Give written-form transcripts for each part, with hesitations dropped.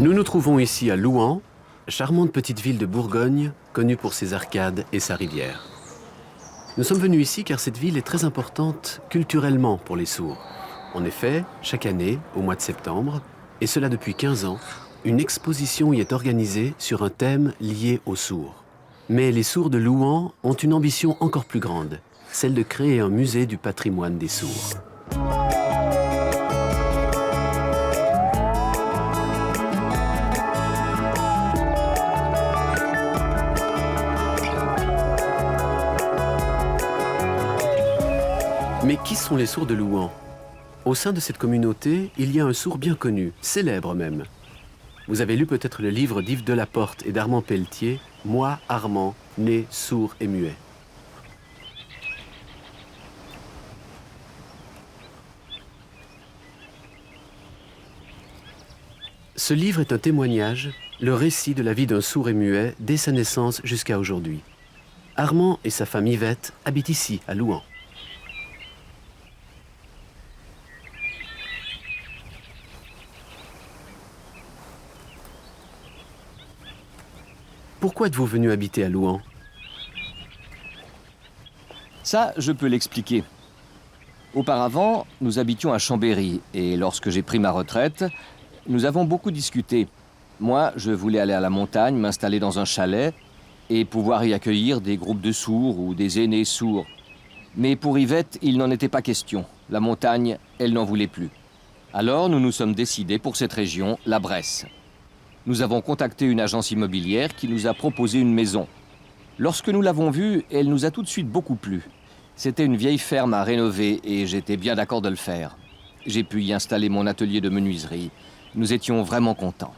Nous nous trouvons ici à Louhans, charmante petite ville de Bourgogne, connue pour ses arcades et sa rivière. Nous sommes venus ici car cette ville est très importante culturellement pour les sourds. En effet, chaque année, au mois de septembre, et cela depuis 15 ans, une exposition y est organisée sur un thème lié aux sourds. Mais les sourds de Louhans ont une ambition encore plus grande, celle de créer un musée du patrimoine des sourds. Mais qui sont les sourds de Louhans? Au sein de cette communauté, il y a un sourd bien connu, célèbre même. Vous avez lu peut-être le livre d'Yves Delaporte et d'Armand Pelletier, « Moi, Armand, né sourd et muet ». Ce livre est un témoignage, le récit de la vie d'un sourd et muet dès sa naissance jusqu'à aujourd'hui. Armand et sa femme Yvette habitent ici, à Louhans. Pourquoi êtes-vous venu habiter à Louhans? Ça, je peux l'expliquer. Auparavant, nous habitions à Chambéry et lorsque j'ai pris ma retraite, nous avons beaucoup discuté. Moi, je voulais aller à la montagne, m'installer dans un chalet et pouvoir y accueillir des groupes de sourds ou des aînés sourds. Mais pour Yvette, il n'en était pas question. La montagne, elle n'en voulait plus. Alors, nous nous sommes décidés pour cette région, la Bresse. Nous avons contacté une agence immobilière qui nous a proposé une maison. Lorsque nous l'avons vue, elle nous a tout de suite beaucoup plu. C'était une vieille ferme à rénover et j'étais bien d'accord de le faire. J'ai pu y installer mon atelier de menuiserie. Nous étions vraiment contents.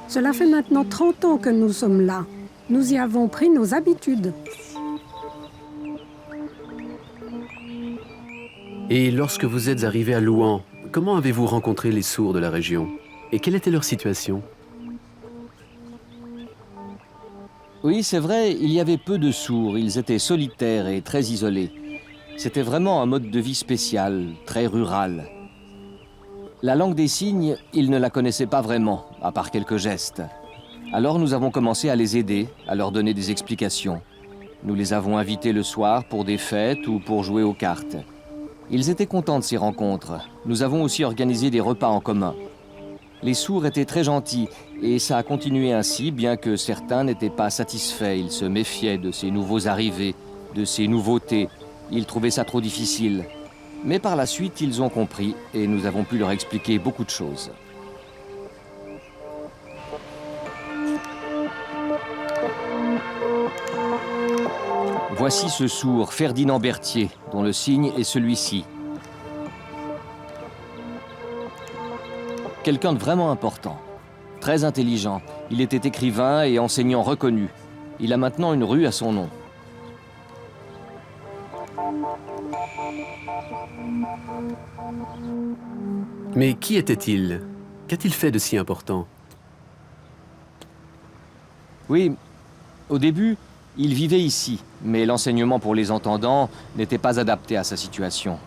Cela fait maintenant 30 ans que nous sommes là. Nous y avons pris nos habitudes. Et lorsque vous êtes arrivé à Louhans, comment avez-vous rencontré les sourds de la région? Et quelle était leur situation? Oui, c'est vrai, il y avait peu de sourds. Ils étaient solitaires et très isolés. C'était vraiment un mode de vie spécial, très rural. La langue des signes, ils ne la connaissaient pas vraiment, à part quelques gestes. Alors nous avons commencé à les aider, à leur donner des explications. Nous les avons invités le soir pour des fêtes ou pour jouer aux cartes. Ils étaient contents de ces rencontres. Nous avons aussi organisé des repas en commun. Les sourds étaient très gentils et ça a continué ainsi, bien que certains n'étaient pas satisfaits. Ils se méfiaient de ces nouveaux arrivés, de ces nouveautés. Ils trouvaient ça trop difficile. Mais par la suite, ils ont compris et nous avons pu leur expliquer beaucoup de choses. Voici ce sourd, Ferdinand Berthier, dont le signe est celui-ci. Quelqu'un de vraiment important, très intelligent. Il était écrivain et enseignant reconnu. Il a maintenant une rue à son nom. Mais qui était-il? Qu'a-t-il fait de si important? Oui, au début, il vivait ici, mais l'enseignement pour les entendants n'était pas adapté à sa situation.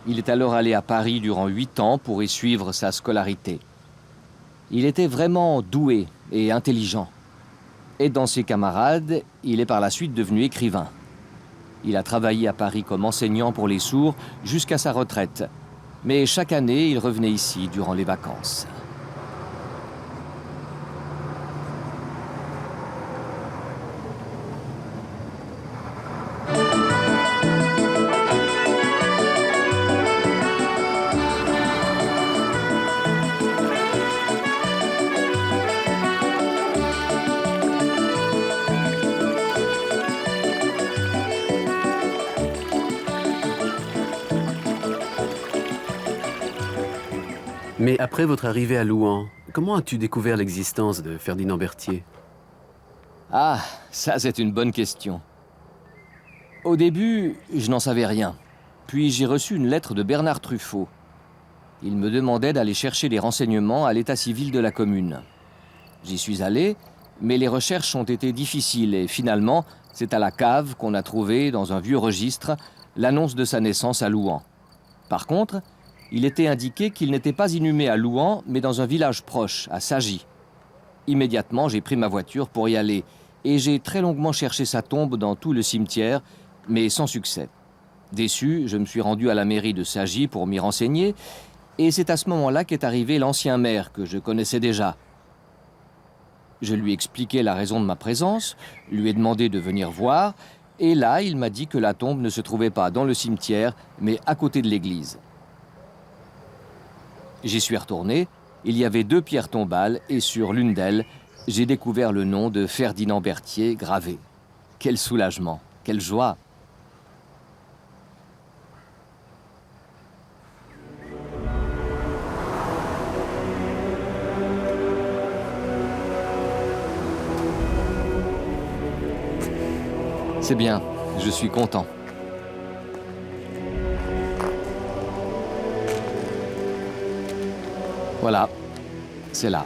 Il est alors allé à Paris durant 8 ans pour y suivre sa scolarité. Il était vraiment doué et intelligent. Et dans ses camarades, il est par la suite devenu écrivain. Il a travaillé à Paris comme enseignant pour les sourds jusqu'à sa retraite. Mais chaque année, il revenait ici durant les vacances. Mais après votre arrivée à Louhans, comment as-tu découvert l'existence de Ferdinand Berthier? Ah, ça c'est une bonne question. Au début, je n'en savais rien. Puis j'ai reçu une lettre de Bernard Truffaut. Il me demandait d'aller chercher des renseignements à l'état civil de la commune. J'y suis allé, mais les recherches ont été difficiles et finalement, c'est à la cave qu'on a trouvé, dans un vieux registre, l'annonce de sa naissance à Louhans. Par contre, il était indiqué qu'il n'était pas inhumé à Louhans, mais dans un village proche, à Sagy. Immédiatement, j'ai pris ma voiture pour y aller, et j'ai très longuement cherché sa tombe dans tout le cimetière, mais sans succès. Déçu, je me suis rendu à la mairie de Sagy pour m'y renseigner, et c'est à ce moment-là qu'est arrivé l'ancien maire que je connaissais déjà. Je lui ai expliqué la raison de ma présence, lui ai demandé de venir voir, et là, il m'a dit que la tombe ne se trouvait pas dans le cimetière, mais à côté de l'église. J'y suis retourné, il y avait 2 pierres tombales et sur l'une d'elles, j'ai découvert le nom de Ferdinand Berthier gravé. Quel soulagement, quelle joie! C'est bien, je suis content. Voilà, c'est là.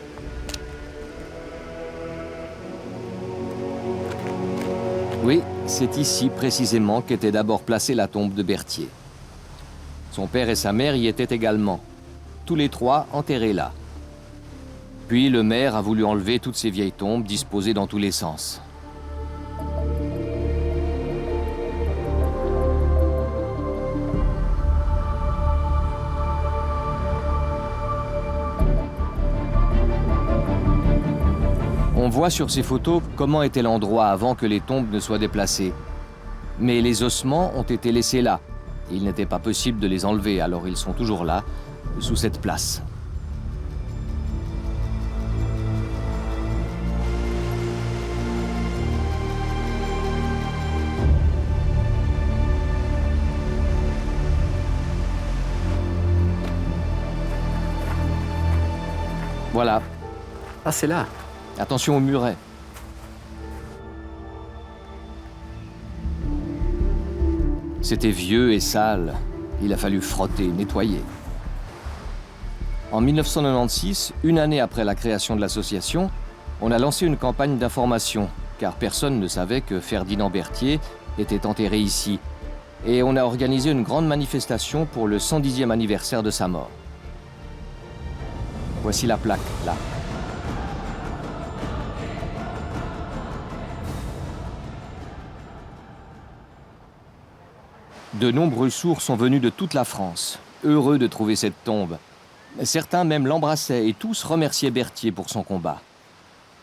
Oui, c'est ici précisément qu'était d'abord placée la tombe de Berthier. Son père et sa mère y étaient également, tous les 3 enterrés là. Puis le maire a voulu enlever toutes ces vieilles tombes disposées dans tous les sens. On voit sur ces photos comment était l'endroit avant que les tombes ne soient déplacées. Mais les ossements ont été laissés là. Il n'était pas possible de les enlever, alors ils sont toujours là, sous cette place. Voilà. Ah, c'est là. Attention au muret. C'était vieux et sale. Il a fallu frotter, nettoyer. En 1996, une année après la création de l'association, on a lancé une campagne d'information, car personne ne savait que Ferdinand Berthier était enterré ici. Et on a organisé une grande manifestation pour le 110e anniversaire de sa mort. Voici la plaque, là. De nombreux sourds sont venus de toute la France, heureux de trouver cette tombe. Certains même l'embrassaient et tous remerciaient Berthier pour son combat.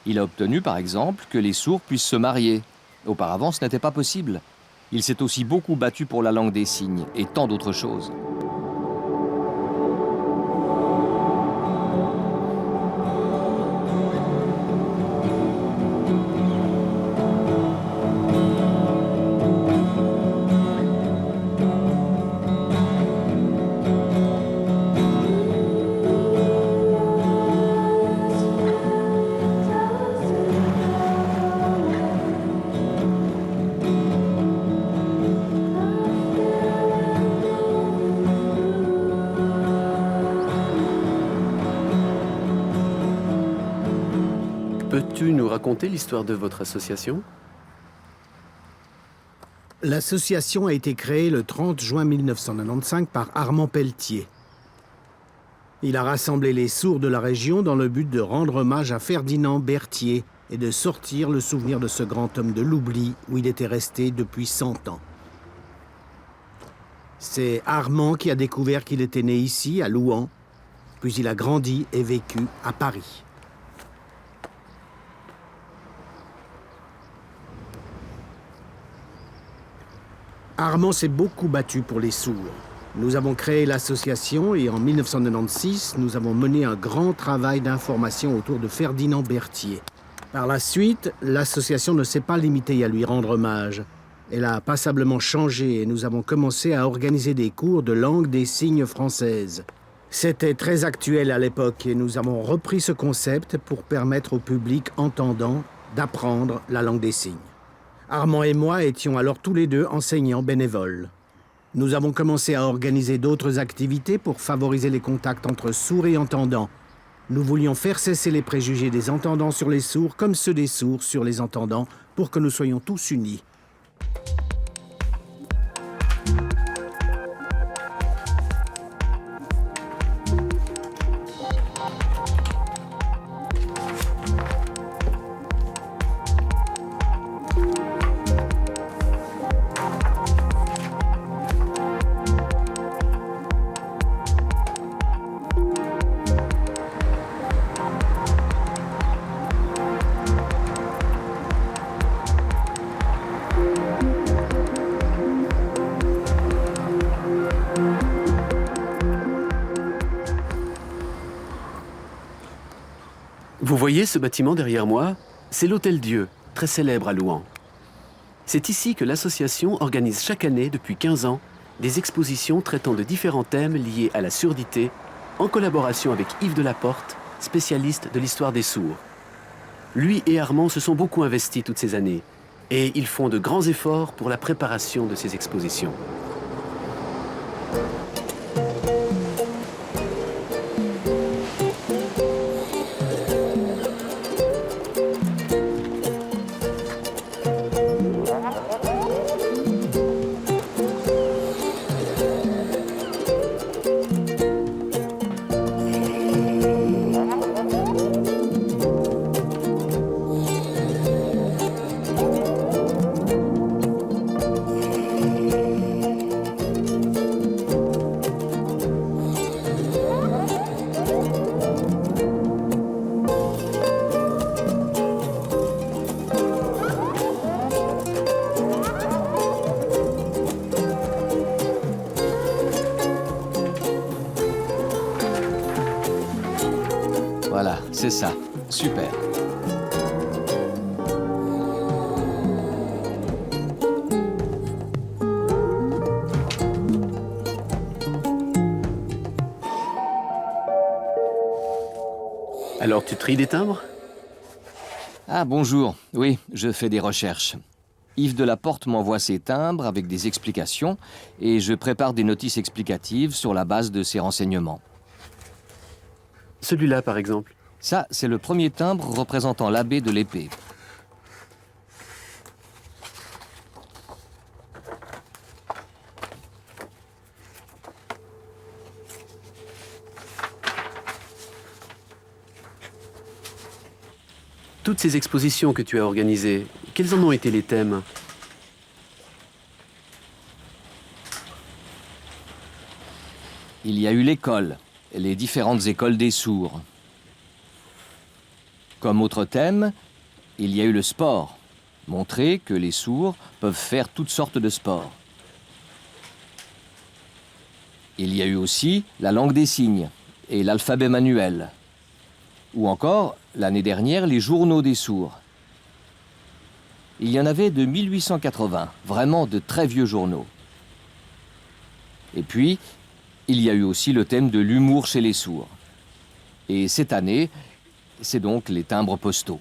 Il a obtenu, par exemple, que les sourds puissent se marier. Auparavant, ce n'était pas possible. Il s'est aussi beaucoup battu pour la langue des signes et tant d'autres choses. Peux-tu nous raconter l'histoire de votre association? L'association a été créée le 30 juin 1995 par Armand Pelletier. Il a rassemblé les sourds de la région dans le but de rendre hommage à Ferdinand Berthier, et de sortir le souvenir de ce grand homme de l'oubli où il était resté depuis 100 ans. C'est Armand qui a découvert qu'il était né ici, à Louhans, puis il a grandi et vécu à Paris. Armand s'est beaucoup battu pour les sourds. Nous avons créé l'association et en 1996, nous avons mené un grand travail d'information autour de Ferdinand Berthier. Par la suite, l'association ne s'est pas limitée à lui rendre hommage. Elle a passablement changé et nous avons commencé à organiser des cours de langue des signes française. C'était très actuel à l'époque et nous avons repris ce concept pour permettre au public entendant d'apprendre la langue des signes. Armand et moi étions alors tous les deux enseignants bénévoles. Nous avons commencé à organiser d'autres activités pour favoriser les contacts entre sourds et entendants. Nous voulions faire cesser les préjugés des entendants sur les sourds comme ceux des sourds sur les entendants pour que nous soyons tous unis. Vous voyez ce bâtiment derrière moi? C'est l'Hôtel-Dieu, très célèbre à Louhans. C'est ici que l'association organise chaque année, depuis 15 ans, des expositions traitant de différents thèmes liés à la surdité, en collaboration avec Yves Delaporte, spécialiste de l'histoire des sourds. Lui et Armand se sont beaucoup investis toutes ces années, et ils font de grands efforts pour la préparation de ces expositions. Voilà, c'est ça. Super. Alors tu tries des timbres? Ah, bonjour. Oui, je fais des recherches. Yves Delaporte m'envoie ses timbres avec des explications et je prépare des notices explicatives sur la base de ces renseignements. Celui-là, par exemple. Ça, c'est le premier timbre représentant l'abbé de l'épée. Toutes ces expositions que tu as organisées, quels en ont été les thèmes? Il y a eu l'école, les différentes écoles des sourds. Comme autre thème, il y a eu le sport, montrer que les sourds peuvent faire toutes sortes de sports. Il y a eu aussi la langue des signes et l'alphabet manuel. Ou encore, l'année dernière, les journaux des sourds. Il y en avait de 1880, vraiment de très vieux journaux. Et puis, il y a eu aussi le thème de l'humour chez les sourds. Et cette année, c'est donc les timbres postaux.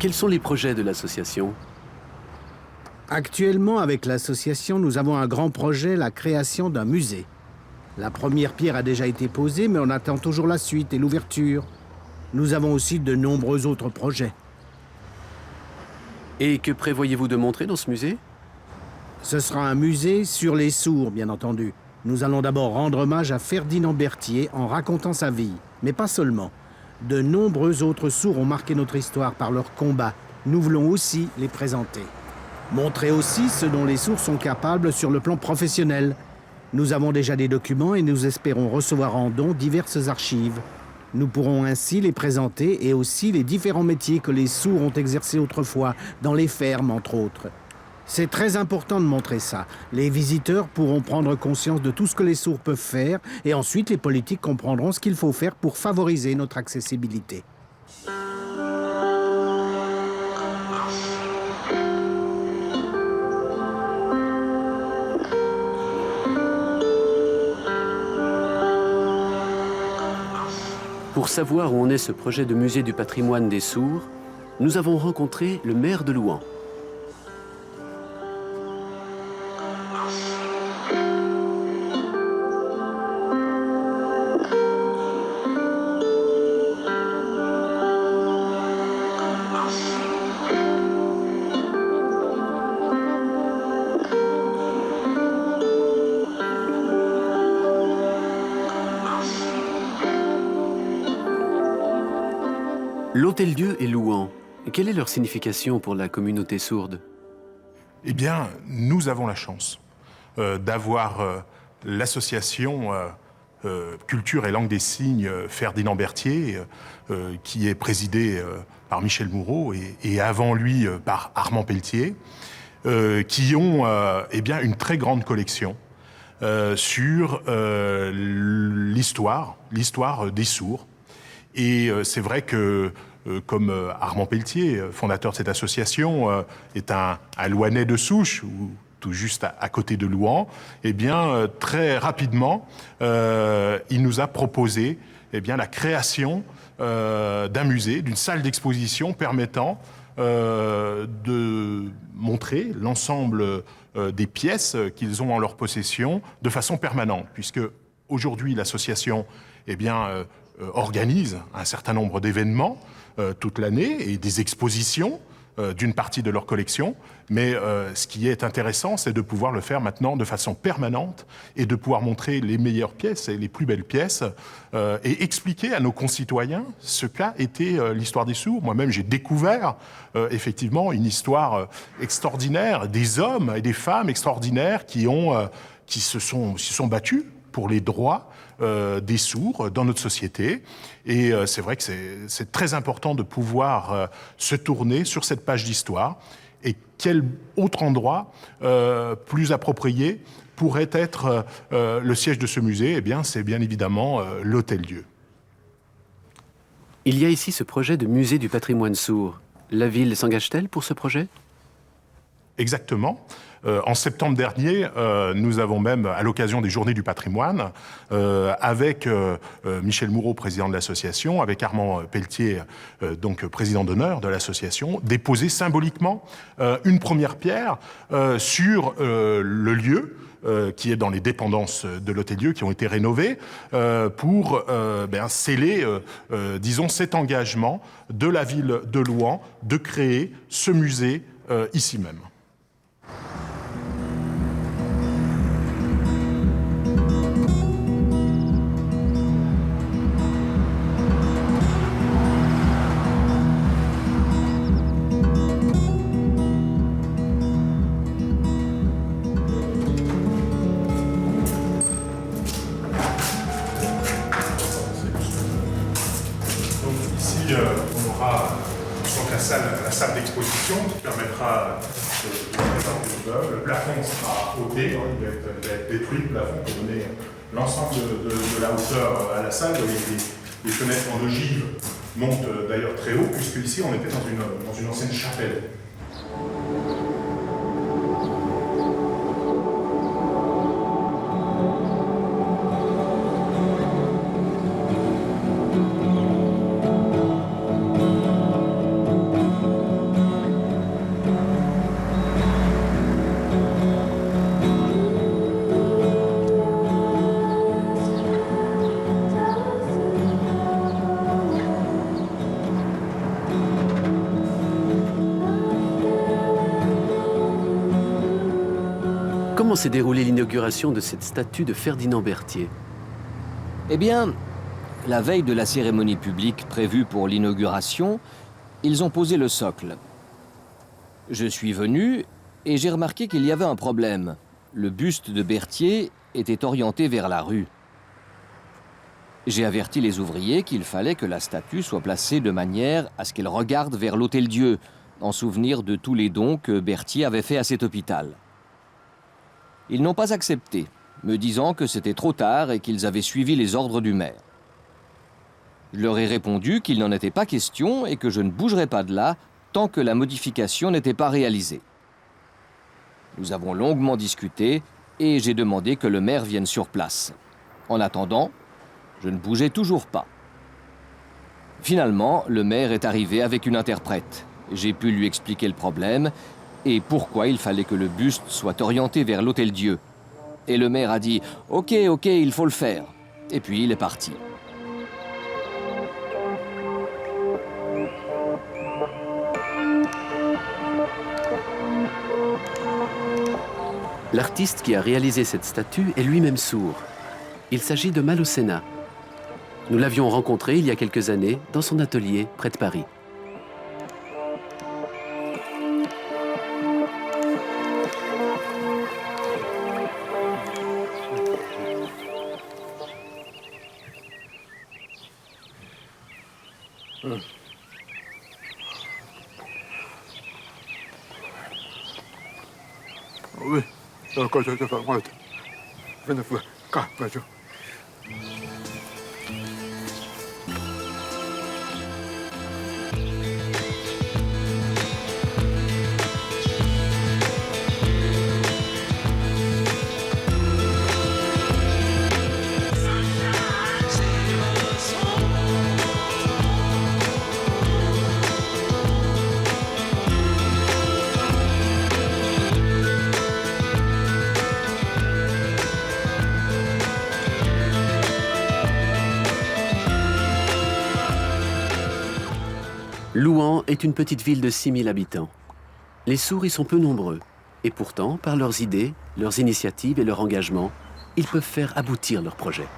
Quels sont les projets de l'association? Actuellement, avec l'association, nous avons un grand projet, la création d'un musée. La première pierre a déjà été posée, mais on attend toujours la suite et l'ouverture. Nous avons aussi de nombreux autres projets. Et que prévoyez-vous de montrer dans ce musée? Ce sera un musée sur les sourds, bien entendu. Nous allons d'abord rendre hommage à Ferdinand Berthier en racontant sa vie, mais pas seulement. De nombreux autres sourds ont marqué notre histoire par leur combat. Nous voulons aussi les présenter. Montrer aussi ce dont les sourds sont capables sur le plan professionnel. Nous avons déjà des documents et nous espérons recevoir en don diverses archives. Nous pourrons ainsi les présenter et aussi les différents métiers que les sourds ont exercés autrefois, dans les fermes entre autres. C'est très important de montrer ça. Les visiteurs pourront prendre conscience de tout ce que les sourds peuvent faire et ensuite les politiques comprendront ce qu'il faut faire pour favoriser notre accessibilité. Pour savoir où en est ce projet de musée du patrimoine des sourds, nous avons rencontré le maire de Louhans. L'Hôtel-Dieu et Louhans, quelle est leur signification pour la communauté sourde? Eh bien, nous avons la chance d'avoir l'association Culture et Langue des Signes Ferdinand Berthier, qui est présidée par Michel Moureau et avant lui par Armand Pelletier, qui ont eh bien, une très grande collection sur l'histoire des sourds. Et c'est vrai que, comme Armand Pelletier, fondateur de cette association, est un Louhanais de souche, ou tout juste à côté de Louhans, eh bien, très rapidement, il nous a proposé eh bien, la création d'un musée, d'une salle d'exposition permettant de montrer l'ensemble des pièces qu'ils ont en leur possession de façon permanente, puisque aujourd'hui l'association eh bien, organise un certain nombre d'événements toute l'année et des expositions d'une partie de leur collection. Mais ce qui est intéressant, c'est de pouvoir le faire maintenant de façon permanente et de pouvoir montrer les meilleures pièces et les plus belles pièces et expliquer à nos concitoyens ce qu'a été l'histoire des sourds. Moi-même, j'ai découvert effectivement une histoire extraordinaire, des hommes et des femmes extraordinaires qui se sont battus pour les droits des sourds dans notre société. Et c'est vrai que c'est très important de pouvoir se tourner sur cette page d'histoire. Et quel autre endroit plus approprié pourrait être le siège de ce musée? Eh bien, c'est bien évidemment l'Hôtel-Dieu. Il y a ici ce projet de musée du patrimoine sourd. La ville s'engage-t-elle pour ce projet? Exactement. En septembre dernier, nous avons même, à l'occasion des Journées du patrimoine, avec Michel Moureau, président de l'association, avec Armand Pelletier, donc président d'honneur de l'association, déposé symboliquement une première pierre sur le lieu qui est dans les dépendances de l'Hôtel-Dieu, qui ont été rénovées, pour sceller, disons, cet engagement de la ville de Louhans de créer ce musée ici même. On aura donc la salle d'exposition qui permettra de présenter l'immeuble. Le plafond sera ôté, il va être détruit, le plafond pour donner l'ensemble de la hauteur à la salle. Les fenêtres en ogive montent d'ailleurs très haut, puisque ici on était dans une ancienne chapelle. Comment s'est déroulée l'inauguration de cette statue de Ferdinand Berthier? Eh bien, la veille de la cérémonie publique prévue pour l'inauguration, ils ont posé le socle. Je suis venu et j'ai remarqué qu'il y avait un problème. Le buste de Berthier était orienté vers la rue. J'ai averti les ouvriers qu'il fallait que la statue soit placée de manière à ce qu'elle regarde vers l'Hôtel-Dieu, en souvenir de tous les dons que Berthier avait faits à cet hôpital. Ils n'ont pas accepté, me disant que c'était trop tard et qu'ils avaient suivi les ordres du maire. Je leur ai répondu qu'il n'en était pas question et que je ne bougerais pas de là tant que la modification n'était pas réalisée. Nous avons longuement discuté et j'ai demandé que le maire vienne sur place. En attendant, je ne bougeais toujours pas. Finalement, le maire est arrivé avec une interprète. J'ai pu lui expliquer le problème et pourquoi il fallait que le buste soit orienté vers l'Hôtel-Dieu. Et le maire a dit « Ok, il faut le faire ». Et puis il est parti. L'artiste qui a réalisé cette statue est lui-même sourd. Il s'agit de Malocena. Nous l'avions rencontré il y a quelques années dans son atelier près de Paris. Oui, quand je te fais moi, je ne peux pas. Louhans est une petite ville de 6000 habitants. Les sourds y sont peu nombreux. Et pourtant, par leurs idées, leurs initiatives et leur engagement, ils peuvent faire aboutir leurs projets.